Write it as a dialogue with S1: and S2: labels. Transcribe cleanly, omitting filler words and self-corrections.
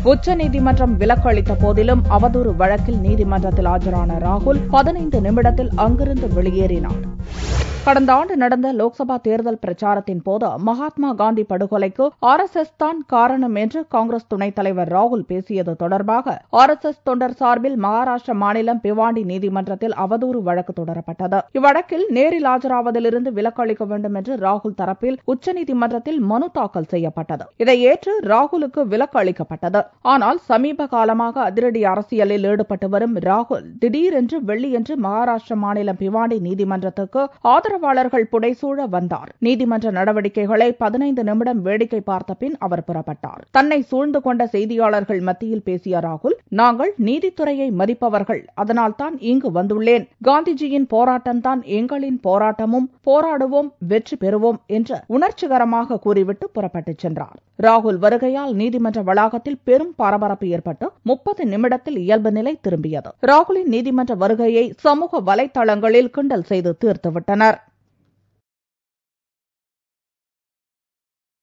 S1: உச்சநீதிமன்றம் விலக்கு அளித்த போதிலும் அவதூறு வழக்கில் நீதிமன்றத்தில் ஆஜரான ராகுல் 15 நிமிடத்தில் அங்கிருந்து வெளியேறினார். கடந்த ஆண்டு நடந்த லோக்சபா தேர்தல் பிரச்சாரத்தின் போது மகாத்மா காந்தி படுகொலைக்கு RSS தான் காரணம் என்று காங்கிரஸ் துணைத் தலைவர் ராகுல் பேசியது தொடர்பாக RSS தொண்டர் சார்பில் மகாராஷ்டிர மாநிலம் பிவாண்டி நீதிமன்றத்தில் அவதூறு வழக்கு தொடரப்பட்டது. இவ்வழக்கில் நேரில் ஆஜராவதிலிருந்து விலக்கு அளிக்க வேண்டும் என்று ராகுல் தரப்பில் உச்சநீதிமன்றத்தில் மனு தாக்கல் செய்யப்பட்டது. இதை ஏற்று ராகுலுக்கு விலக்கு அளிக்கப்பட்டது. ஆனால் சமீப காலமாக அதிரடி அரசியலில் ஈடுபட்டு வரும் ராகுல் திடீரென்று வெள்ளியன்று மகாராஷ்டிர மாநிலம் பிவாண்டி நீதிமன்றத்துக்கு ஆதரவாளர்கள் புடைசூழ வந்தார். நீதிமன்ற நடவடிக்கைகளை 15 நிமிடம் வேடிக்கை பார்த்த பின் அவர் புறப்பட்டார். தன்னை சூழ்ந்து கொண்ட செய்தியாளர்கள் மத்தியில் பேசிய ராகுல், நாங்கள் நீதித்துறையை மதிப்பவர்கள், அதனால்தான் இங்கு வந்துள்ளேன். காந்திஜியின் போராட்டம்தான் எங்களின் போராட்டமும், போராடுவோம், வெற்றி பெறுவோம் என்று உணர்ச்சிகரமாக கூறிவிட்டு புறப்பட்டுச் சென்றார். ராகுல் வருகையால் நீதிமன்ற வளாகத்தில் பெரும் பரபரப்பு ஏற்பட்டு 30 நிமிடத்தில் இயல்பு நிலை திரும்பியது. ராகுலின் நீதிமன்ற வருகையை சமூக வலைதளங்களில் கிண்டல் செய்து தீர்த்துவிட்டனர்.